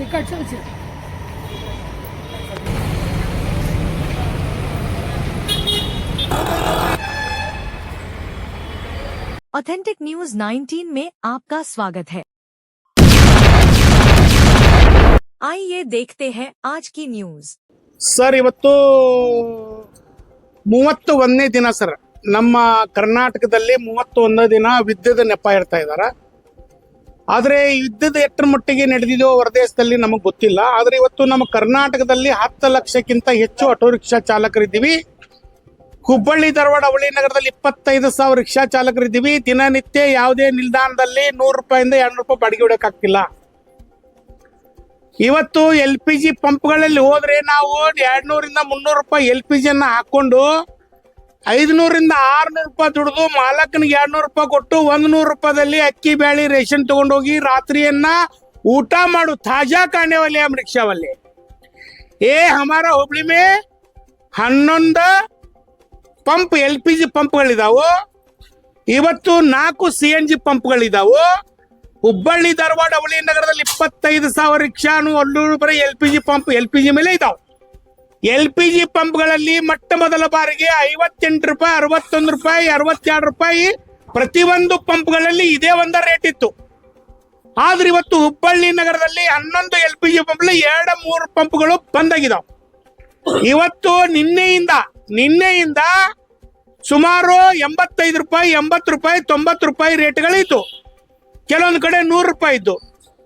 Ticket चलছে authentic news 19 में आपका स्वागत है। आइए देखते हैं आज की न्यूज। ಸರ್ ಇವತ್ತು 31ನೇ ದಿನ ಸರ್ ನಮ್ಮ ಕರ್ನಾಟಕದಲ್ಲಿ 31 ದಿನ ವಿದ್ಯುತ್ ನೆಪ ಇರ್ತಾ ಇದ್ದಾರೆ. ಆದರೆ ವಿದ್ಯುತ್ ಎಷ್ಟರ ಮಟ್ಟಿಗೆ ನಡೆದಿದೆಯೋ ಹೊರದೇಶದಲ್ಲಿ ನಮಗೆ ಗೊತ್ತಿಲ್ಲ. ಆದರೆ ಇವತ್ತು ನಮ್ಮ ಕರ್ನಾಟಕದಲ್ಲಿ 10 ಲಕ್ಷಕ್ಕಿಂತ ಹೆಚ್ಚು ಆಟೋ ರಿಕ್ಷಾ ಚಾಲಕರಿದ್ದೀವಿ. ಹುಬ್ಬಳ್ಳಿ ಧಾರವಾಡ ಅವಳಿ ನಗರದಲ್ಲಿ 25,000 ರಿಕ್ಷಾ ಚಾಲಕರಿದ್ದೀವಿ. ದಿನನಿತ್ಯ ಯಾವುದೇ ನಿಲ್ದಾಣದಲ್ಲಿ 100 ರೂಪಾಯಿಂದ 200 ರೂಪಾಯಿ ಬಾಡಿಗೆ ಹೊಡೆಯಕ್ಕಾಗ್ತಿಲ್ಲ. ಇವತ್ತು LPG ಪಂಪ್ಗಳಲ್ಲಿ ಹೋದ್ರೆ ನಾವು 200ರಿಂದ 300 ರೂಪಾಯಿ LPG ಅನ್ನ ಹಾಕೊಂಡು 500ರಿಂದ 600 ರೂಪಾಯಿ ದುಡಿದು ಮಾಲಕನಿಗೆ 200 ರೂಪಾಯಿ ಕೊಟ್ಟು 100 ರೂಪಾಯಿದಲ್ಲಿ ಅಕ್ಕಿ ಬ್ಯಾಳಿ ರೇಷನ್ ತಗೊಂಡೋಗಿ ರಾತ್ರಿಯನ್ನ ಊಟ ಮಾಡು ತಾಜಾ ಕಾಣೆ ವಾಲೆ हम रिक्शा वाले ये हमारा हुबली में 11 ಪಂಪ್ LPG ಪಂಪ್ಗಳಿದಾವು. ಇವತ್ತು 4 CNG ಪಂಪ್ಗಳಿದಾವು. ಹುಬ್ಬಳ್ಳಿ ಧಾರವಾಡ ಅವಳಿ ನಗರದಲ್ಲಿ 25,000 ರಿಕ್ಷಾನು ಅಲ್ಲೂ ಬರೀ LPG ಪಂಪ್ LPG ಮೇಲೆ ಇದಾವೆ. LPG ಪಂಪ್ಗಳಲ್ಲಿ ಮೊಟ್ಟ ಮೊದಲ ಬಾರಿಗೆ 58 ರೂಪಾಯಿ 61 ರೂಪಾಯಿ 62 ರೂಪಾಯಿ ಪ್ರತಿಯೊಂದು ಪಂಪ್ಗಳಲ್ಲಿ ಇದೇ ಒಂದ ರೇಟ್ ಇತ್ತು. ಆದ್ರೆ ಇವತ್ತು ಹುಬ್ಬಳ್ಳಿ ನಗರದಲ್ಲಿ 11 LPG ಪಂಪ್ 2-3 ಪಂಪ್ಗಳು ಬಂದಾಗಿದಾವೆ. ಇವತ್ತು ನಿನ್ನೆಯಿಂದ ಸುಮಾರು 85 ರೂಪಾಯಿ 80 ರೂಪಾಯಿ 90 ರೂಪಾಯಿ ರೇಟ್ಗಳಿತ್ತು. ಕೆಲವೊಂದು ಕಡೆ 100 ರೂಪಾಯಿ ಇದ್ದು.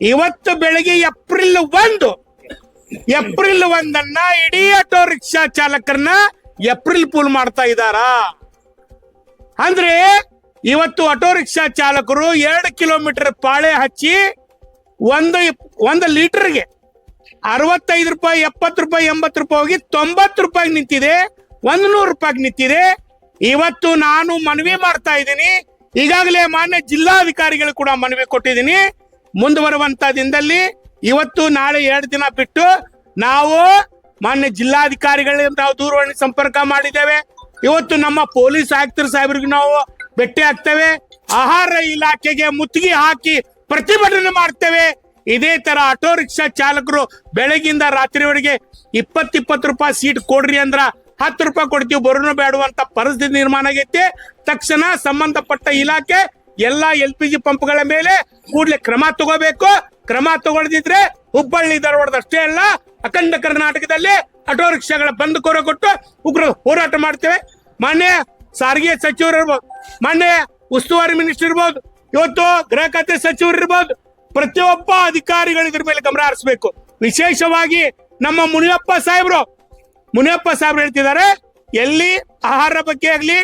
ಇವತ್ತು ಬೆಳಗ್ಗೆ ಏಪ್ರಿಲ್ 1 ಇಡೀ ಆಟೋ ರಿಕ್ಷಾ ಚಾಲಕರನ್ನ ಏಪ್ರಿಲ್ ಫೂಲ್ ಮಾಡ್ತಾ ಇದ್ದಾರಾ ಅಂದ್ರೆ ಇವತ್ತು ಆಟೋ ರಿಕ್ಷಾ ಚಾಲಕರು 2 ಕಿಲೋಮೀಟರ್ ಪಾಳೆ ಹಚ್ಚಿ ಒಂದು ಲೀಟರ್ಗೆ 65 ರೂಪಾಯಿ 70 ರೂಪಾಯಿ 80 ರೂಪಾಯಿ ಹೋಗಿ 90 ರೂಪಾಯಿ ನಿಂತಿದೆ, 100 ರೂಪಾಯಿ ನಿಂತಿದೆ. ಇವತ್ತು ನಾನು ಮನವಿ ಮಾಡ್ತಾ ಇದ್ದೀನಿ. ಈಗಾಗಲೇ ಮಾನ್ಯ ಜಿಲ್ಲಾಧಿಕಾರಿಗಳು ಕೂಡ ಮನವಿ ಕೊಟ್ಟಿದ್ದೀನಿ. ಮುಂದುವರುವಂತ ದಿನದಲ್ಲಿ ಇವತ್ತು ನಾಳೆ 2 ದಿನ ಬಿಟ್ಟು ನಾವು ಮಾನ್ಯ ಜಿಲ್ಲಾಧಿಕಾರಿಗಳಿಗೆ ನಾವು ದೂರವಾಣಿ ಸಂಪರ್ಕ ಮಾಡಿದ್ದೇವೆ. ಇವತ್ತು ನಮ್ಮ ಪೊಲೀಸ್ ಆಯುಕ್ತರ ಸಾಹೇಬರಿಗೆ ನಾವು ಭೇಟಿ ಆಗ್ತೇವೆ. ಆಹಾರ ಇಲಾಖೆಗೆ ಮುತ್ತಿಗೆ ಹಾಕಿ ಪ್ರತಿಭಟನೆ ಮಾಡ್ತೇವೆ. ಇದೇ ತರ ಆಟೋ ರಿಕ್ಷಾ ಚಾಲಕರು ಬೆಳಗಿಂದ ರಾತ್ರಿವರೆಗೆ 20 ರೂಪಾಯಿ ಸೀಟ್ ಕೊಡ್ರಿ ಅಂದ್ರ 10 ರೂಪಾಯಿ ಕೊಡ್ತೀವಿ ಬರೋನು ಬೇಡುವಂತ ಪರಿಸ್ಥಿತಿ ನಿರ್ಮಾಣ ಆಗೈತೆ. ತಕ್ಷಣ ಸಂಬಂಧಪಟ್ಟ ಇಲಾಖೆ ಎಲ್ಲಾ LPG ಪಂಪ್ಗಳ ಮೇಲೆ ಕೂಡಲೇ ಕ್ರಮ ತಗೋಬೇಕು. ಕ್ರಮ ತಗೊಳ್ದಿದ್ರೆ ಹುಬ್ಬಳ್ಳಿ ಧಾರವಾಡದಷ್ಟೇ ಅಲ್ಲ ಅಖಂಡ ಕರ್ನಾಟಕದಲ್ಲಿ ಆಟೋ ರಿಕ್ಷಾಗಳ ಬಂದ್ ಕೋರ ಕೊಟ್ಟು ಉಗ್ರ ಹೋರಾಟ ಮಾಡ್ತೇವೆ. ಮಾನ್ಯ ಸಾರಿಗೆ ಸಚಿವರು ಇರ್ಬೋದು, ಮಾನ್ಯ ಉಸ್ತುವಾರಿ ಮಿನಿಸ್ಟರ್ ಇರ್ಬೋದು, ಇವತ್ತು ಗೃಹ ಖಾತೆ ಸಚಿವರು ಇರ್ಬೋದು, ಪ್ರತಿಯೊಬ್ಬ ಅಧಿಕಾರಿಗಳು ಇದ್ರ ಮೇಲೆ ಗಮನ ಹರಿಸಬೇಕು. ವಿಶೇಷವಾಗಿ ನಮ್ಮ ಮುನಿಯಪ್ಪ ಸಾಹೇಬ್ರು ಹೇಳ್ತಿದ್ದಾರೆ, ಎಲ್ಲಿ ಆಹಾರ ಬಗ್ಗೆ ಆಗ್ಲಿ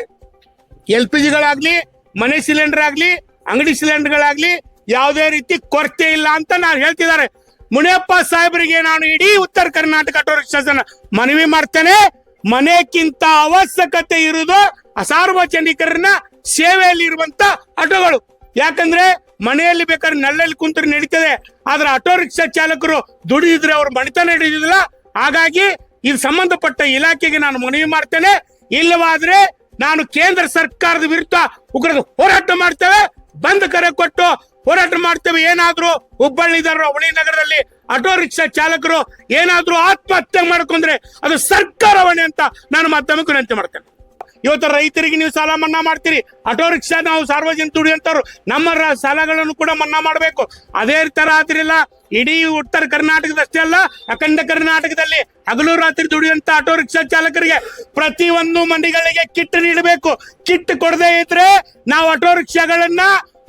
LPGಗಳಾಗ್ಲಿ ಮನೆ ಸಿಲಿಂಡರ್ ಆಗ್ಲಿ ಅಂಗಡಿ ಸಿಲಿಂಡರ್ಗಳಾಗ್ಲಿ ಯಾವುದೇ ರೀತಿ ಕೊರತೆ ಇಲ್ಲ ಅಂತ ನಾನು ಹೇಳ್ತಿದ್ದಾರೆ. ಮುನಿಯಪ್ಪ ಸಾಹೇಬರಿಗೆ ನಾನು ಇಡೀ ಉತ್ತರ ಕರ್ನಾಟಕ ಆಟೋ ರಿಕ್ಷಾ ಮನವಿ ಮಾಡ್ತೇನೆ. ಮನೆಕ್ಕಿಂತ ಅವಶ್ಯಕತೆ ಇರುವುದು ಸಾರ್ವಜನಿಕರನ್ನ ಸೇವೆಯಲ್ಲಿ ಇರುವಂತ ಆಟೋಗಳು. ಯಾಕಂದ್ರೆ ಮನೆಯಲ್ಲಿ ಬೇಕಾದ್ರೆ ನೆಳ್ಳಲ್ಲಿ ಕುಂತರು ನಡೀತದೆ, ಆದ್ರೆ ಆಟೋ ರಿಕ್ಷಾ ಚಾಲಕರು ದುಡಿದಿದ್ರೆ ಅವ್ರ ಮಣಿತನ ಹಿಡಿದಿಲ್ಲ. ಹಾಗಾಗಿ ಇದು ಸಂಬಂಧಪಟ್ಟ ಇಲಾಖೆಗೆ ನಾನು ಮನವಿ ಮಾಡ್ತೇನೆ. ಇಲ್ಲವಾದ್ರೆ ನಾನು ಕೇಂದ್ರ ಸರ್ಕಾರದ ವಿರುದ್ಧ ಉಗ್ರದ ಹೋರಾಟ ಮಾಡ್ತೇವೆ. ಬಂದ್ ಕರೆ ಕೊಟ್ಟು ಹೋರಾಟ ಮಾಡ್ತೇವೆ. ಏನಾದ್ರೂ ಹುಬ್ಬಳ್ಳಿ ಧಾರವಾಡ ಅವಳಿ ನಗರದಲ್ಲಿ ಆಟೋ ರಿಕ್ಷಾ ಚಾಲಕರು ಏನಾದ್ರೂ ಆತ್ಮಹತ್ಯೆ ಮಾಡ್ಕೊಂಡ್ರೆ ಅದು ಸರ್ಕಾರ ಹೊಣೆ ಅಂತ ನಾನು ಮಾಧ್ಯಮಕ್ಕೆ ವಿನಂತಿ ಮಾಡ್ತೇನೆ. ಇವತ್ತು ರೈತರಿಗೆ ನೀವು ಸಾಲ ಮನ್ನಾ ಮಾಡ್ತೀರಿ, ಆಟೋ ರಿಕ್ಷಾ ನಾವು ಸಾರ್ವಜನಿಕ ದುಡಿಯಂತವ್ರು ನಮ್ಮ ಸಾಲಗಳನ್ನು ಕೂಡ ಮನ್ನಾ ಮಾಡಬೇಕು. ಅದೇ ತರ ಆದ್ರಿಲ್ಲ ಇಡೀ ಉತ್ತರ ಕರ್ನಾಟಕದಷ್ಟೇ ಅಲ್ಲ ಅಖಂಡ ಕರ್ನಾಟಕದಲ್ಲಿ ಹಗಲು ರಾತ್ರಿ ದುಡಿಯುವಂತ ಆಟೋ ರಿಕ್ಷಾ ಚಾಲಕರಿಗೆ ಪ್ರತಿಯೊಂದು ಮಂಡಿಗಳಿಗೆ ಕಿಟ್ ನೀಡಬೇಕು. ಕಿಟ್ ಕೊಡದೇ ಇದ್ರೆ ನಾವು ಆಟೋ ರಿಕ್ಷಾಗಳನ್ನ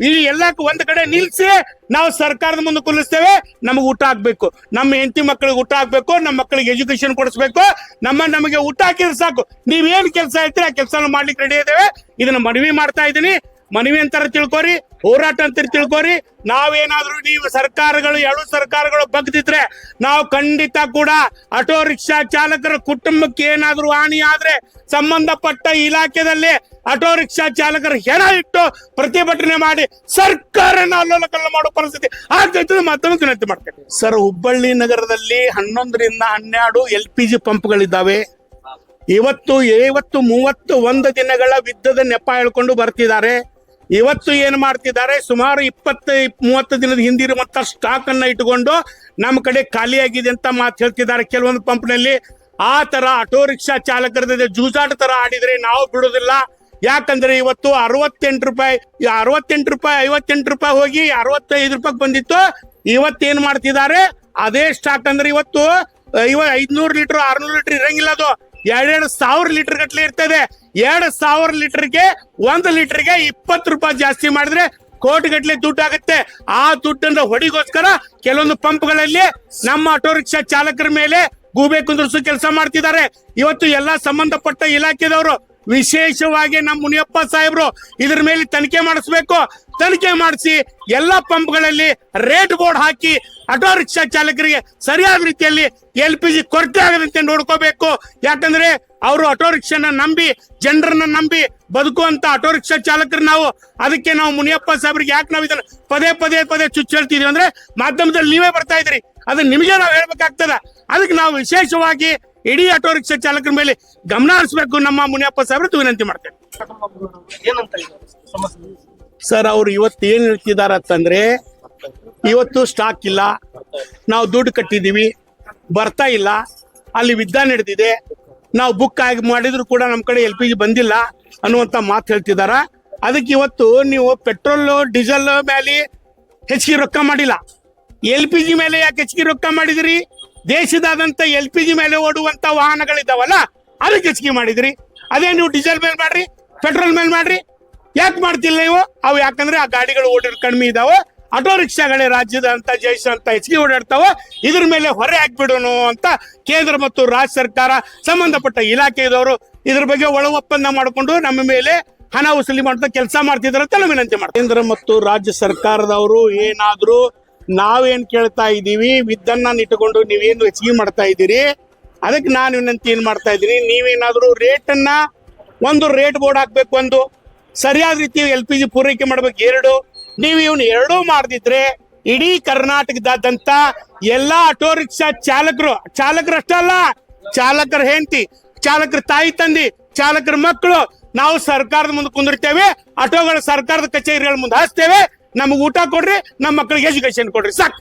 ಇಲ್ಲಿ ಎಲ್ಲ ಒಂದ್ ಕಡೆ ನಿಲ್ಸಿ ನಾವು ಸರ್ಕಾರದ ಮುಂದೆ ಕುಲ್ಲಿಸ್ತೇವೆ. ನಮಗೆ ಊಟ ಆಗ್ಬೇಕು, ನಮ್ಮ ಹೆಂಡತಿ ಮಕ್ಕಳಿಗೆ ಊಟ ಆಗ್ಬೇಕು, ನಮ್ಮ ಮಕ್ಕಳಿಗೆ ಎಜುಕೇಶನ್ ಕೊಡಿಸ್ಬೇಕು. ನಮಗೆ ಊಟ ಹಾಕಿದ್ರೆ ಸಾಕು. ನೀವೇನ್ ಕೆಲಸ ಐತ್ರಿ ಆ ಕೆಲಸ ಮಾಡ್ಲಿಕ್ಕೆ ರೆಡಿ ಇದ್ದೇವೆ. ಇದನ್ನ ಮನವಿ ಮಾಡ್ತಾ ಇದ್ದೀನಿ. ಮನವಿ ಅಂತಾರ ತಿಳ್ಕೊರಿ, ಹೋರಾಟ ಅಂತ ತಿಳ್ಕೊರಿ. ನಾವೇನಾದ್ರೂ ನೀವು ಸರ್ಕಾರಗಳು 2 ಸರ್ಕಾರಗಳು ಬಗ್ದಿದ್ರೆ ನಾವು ಖಂಡಿತ ಕೂಡ ಆಟೋ ರಿಕ್ಷಾ ಚಾಲಕರ ಕುಟುಂಬಕ್ಕೆ ಏನಾದ್ರೂ ಹಾನಿ ಆದ್ರೆ ಸಂಬಂಧಪಟ್ಟ ಇಲಾಖೆದಲ್ಲಿ ಆಟೋ ರಿಕ್ಷಾ ಚಾಲಕರ ಹೆಣ ಇಟ್ಟು ಪ್ರತಿಭಟನೆ ಮಾಡಿ ಸರ್ಕಾರನ ಅಲ್ಲೋಲಕಲ್ಲ ಮಾಡೋ ಪರಿಸ್ಥಿತಿ ಆಗ್ತೈತೆ ಮತ್ತೊಮ್ಮೆ ವಿನಂತಿ ಮಾಡ್ತೇನೆ. ಸರ್, ಹುಬ್ಬಳ್ಳಿ ನಗರದಲ್ಲಿ 11ರಿಂದ 12 LPG ಪಂಪ್ಗಳಿದ್ದಾವೆ. ಇವತ್ತು 31 ದಿನಗಳ ವಿದ್ಯುತ್ ನೆಪ ಹೇಳ್ಕೊಂಡು ಬರ್ತಿದ್ದಾರೆ. ಇವತ್ತು ಏನ್ ಮಾಡ್ತಿದ್ದಾರೆ, ಸುಮಾರು 20-30 ದಿನದ ಹಿಂದಿರುವಂತ ಸ್ಟಾಕ್ ಅನ್ನ ಇಟ್ಟುಕೊಂಡು ನಮ್ಮ ಕಡೆ ಖಾಲಿ ಆಗಿದೆ ಅಂತ ಮಾತು ಹೇಳ್ತಿದ್ದಾರೆ ಕೆಲವೊಂದು ಪಂಪ್ನಲ್ಲಿ. ಆ ತರ ಆಟೋ ರಿಕ್ಷಾ ಚಾಲಕರ ಜೂಜಾಟ ತರ ಆಡಿದ್ರೆ ನಾವು ಬಿಡೋದಿಲ್ಲ. ಯಾಕಂದ್ರೆ ಇವತ್ತು 68 ರೂಪಾಯಿ 58 ರೂಪಾಯಿ ಹೋಗಿ 65 ರೂಪಾಯಿ ಬಂದಿತ್ತು. ಇವತ್ತೇನ್ ಮಾಡ್ತಿದ್ದಾರೆ, ಅದೇ ಸ್ಟಾಕ್ ಅಂದ್ರೆ ಇವತ್ತು 500 ಲೀಟರ್ 600 ಲೀಟರ್ ಇರಂಗಿಲ್ಲ, ಅದು 2,000 ಲೀಟರ್ ಗಟ್ಲೆ ಇರ್ತದೆ. 2,000 ಲೀಟರ್ಗೆ 1 ಲೀಟರ್ಗೆ 20 ರೂಪಾಯಿ ಜಾಸ್ತಿ ಮಾಡಿದ್ರೆ ಕೋಟಿ ಗಟ್ಲೆ ದುಡ್ಡು ಆಗುತ್ತೆ. ಆ ದುಡ್ಡನ್ನ ಹೊಡಿಗೋಸ್ಕರ ಕೆಲವೊಂದು ಪಂಪ್ಗಳಲ್ಲಿ ನಮ್ಮ ಆಟೋ ರಿಕ್ಷಾ ಚಾಲಕರ ಮೇಲೆ ಗೂಬೆ ಕುಂದ್ರಿಸೋ ಕೆಲಸ ಮಾಡ್ತಿದ್ದಾರೆ. ಇವತ್ತು ಎಲ್ಲಾ ಸಂಬಂಧಪಟ್ಟ ಇಲಾಖೆದವರು, ವಿಶೇಷವಾಗಿ ನಮ್ಮ ಮುನಿಯಪ್ಪ ಸಾಹೇಬ್ರು ಇದ್ರ ಮೇಲೆ ತನಿಖೆ ಮಾಡಿಸ್ಬೇಕು. ತನಿಖೆ ಮಾಡಿಸಿ ಎಲ್ಲಾ ಪಂಪ್ಗಳಲ್ಲಿ ರೇಟ್ ಬೋರ್ಡ್ ಹಾಕಿ ಆಟೋ ರಿಕ್ಷಾ ಚಾಲಕರಿಗೆ ಸರಿಯಾದ ರೀತಿಯಲ್ಲಿ LPG ಕೊರತೆ ಆಗದಂತೆ ನೋಡ್ಕೋಬೇಕು. ಯಾಕಂದ್ರೆ ಅವರು ಆಟೋ ರಿಕ್ಷಾನ ನಂಬಿ, ಜನರನ್ನ ನಂಬಿ ಬದುಕುವಂತ ಆಟೋ ರಿಕ್ಷಾ ಚಾಲಕರು ನಾವು. ಅದಕ್ಕೆ ನಾವು ಮುನಿಯಪ್ಪ ಸಾಹೇಬ್ರಿಗೆ ಯಾಕೆ ನಾವು ಇದನ್ನ ಪದೇ ಚುಚ್ಚು ಹೇಳ್ತಿದೀವಿ ಅಂದ್ರೆ, ಮಾಧ್ಯಮದಲ್ಲಿ ನೀವೇ ಬರ್ತಾ ಇದ್ರಿ, ಅದನ್ನ ನಿಮಗೆ ನಾವು ಹೇಳ್ಬೇಕಾಗ್ತದ. ಅದಕ್ಕೆ ನಾವು ವಿಶೇಷವಾಗಿ ಇಡೀ ಆಟೋ ರಿಕ್ಷಾ ಚಾಲಕರ ಮೇಲೆ ಗಮನ ಹರಿಸಬೇಕು. ನಮ್ಮ ಮುನಿಯಪ್ಪ ಸಾಹೇಬ್ರು ವಿನಂತಿ ಮಾಡ್ತೇವೆ. ಸರ್, ಅವ್ರು ಇವತ್ತು ಏನ್ ಹೇಳ್ತಿದಾರ ಅಂತಂದ್ರೆ, ಇವತ್ತು ಸ್ಟಾಕ್ ಇಲ್ಲ, ನಾವು ದುಡ್ಡು ಕಟ್ಟಿದೀವಿ, ಬರ್ತಾ ಇಲ್ಲ, ಅಲ್ಲಿ ಯುದ್ಧ ನಡೆದಿದೆ, ನಾವು ಬುಕ್ ಆಗಿ ಮಾಡಿದ್ರು ಕೂಡ ನಮ್ಮ ಕಡೆ LPG ಬಂದಿಲ್ಲ ಅನ್ನುವಂತ ಮಾತು ಹೇಳ್ತಿದಾರ. ಅದಕ್ಕೆ ಇವತ್ತು ನೀವು ಪೆಟ್ರೋಲ್ ಡೀಸೆಲ್ ಮೇಲೆ ಹೆಚ್ಚಿಗೆ ರೊಕ್ಕ ಮಾಡಿಲ್ಲ, LPG ಮೇಲೆ ಯಾಕೆ ಹೆಚ್ಚಿಗೆ ರೊಕ್ಕ ಮಾಡಿದ್ರಿ? ದೇಶದಾದಂತ LPG ಮೇಲೆ ಓಡುವಂತ ವಾಹನಗಳಿದಾವಲ್ಲ, ಅದಕ್ಕೆ ಹೆಚ್ಚಿಗೆ ಮಾಡಿದ್ರಿ. ಅದೇ ನೀವು ಡೀಸೆಲ್ ಮೇಲೆ ಮಾಡ್ರಿ, ಪೆಟ್ರೋಲ್ ಮೇಲೆ ಮಾಡ್ರಿ, ಯಾಕೆ ಮಾಡ್ತಿಲ್ಲ ನೀವು? ಅವು ಯಾಕಂದ್ರೆ ಆ ಗಾಡಿಗಳು ಓಡಿರೋ ಕಡಿಮೆ ಇದಾವೆ, ಆಟೋ ರಿಕ್ಷಾಗಳೇ ರಾಜ್ಯದ ಅಂತ ಜೈಸ ಅಂತ ಹೆಚ್ಚಿಗೆ ಓಡಾಡ್ತಾವ. ಇದ್ರ ಮೇಲೆ ಹೊರೆ ಹಾಕ್ಬಿಡೋನು ಅಂತ ಕೇಂದ್ರ ಮತ್ತು ರಾಜ್ಯ ಸರ್ಕಾರ ಸಂಬಂಧಪಟ್ಟ ಇಲಾಖೆದವರು ಇದ್ರ ಬಗ್ಗೆ ಒಳ ಒಪ್ಪಂದ ಮಾಡಿಕೊಂಡು ನಮ್ಮ ಮೇಲೆ ಹಣ ವಸೂಲಿ ಮಾಡ್ತಾ ಕೆಲಸ ಮಾಡ್ತಿದಾರೆ ಅಂತ ನಾವು ವಿನಂತಿ ಮಾಡ್ತೀವಿ. ಕೇಂದ್ರ ಮತ್ತು ರಾಜ್ಯ ಸರ್ಕಾರದವರು ಏನಾದ್ರು ನಾವೇನ್ ಕೇಳ್ತಾ ಇದ್ದೀವಿ, ವಿದ್ದನ್ನ ಇಟ್ಟುಕೊಂಡು ನೀವೇನು ಹೆಚ್ಚಿಗೆ ಮಾಡ್ತಾ ಇದ್ದೀರಿ, ಅದಕ್ಕೆ ನಾನು ವಿನಂತಿ ಏನ್ ಮಾಡ್ತಾ ಇದ್ದೀನಿ, ನೀವೇನಾದ್ರೂ ರೇಟನ್ನ ಒಂದು ರೇಟ್ ಬೋರ್ಡ್ ಹಾಕ್ಬೇಕು, ಒಂದು ಸರಿಯಾದ ರೀತಿ LPG ಪೂರೈಕೆ ಮಾಡ್ಬೇಕು. 2 ನೀವು ಇವನ್ 2 ಮಾಡದಿದ್ರೆ ಇಡೀ ಕರ್ನಾಟಕದಾದ್ಯಂತ ಎಲ್ಲಾ ಆಟೋ ರಿಕ್ಷಾ ಚಾಲಕರು ಅಷ್ಟೇ ಅಲ್ಲ, ಚಾಲಕರ ಹೆಂಡತಿ, ಚಾಲಕರ ತಾಯಿ ತಂದಿ, ಚಾಲಕರ ಮಕ್ಕಳು, ನಾವು ಸರ್ಕಾರದ ಮುಂದೆ ಕುಂದಿರ್ತೇವೆ, ಆಟೋಗಳ ಸರ್ಕಾರದ ಕಚೇರಿಗಳ ಮುಂದೆ ಹಚ್ತೇವೆ, ನಮಗೆ ಊಟ ಕೊಡ್ರಿ, ನಮ್ಮ ಮಕ್ಕಳಿಗೆ ಎಜುಕೇಶನ್ ಕೊಡ್ರಿ, ಸಾಕು.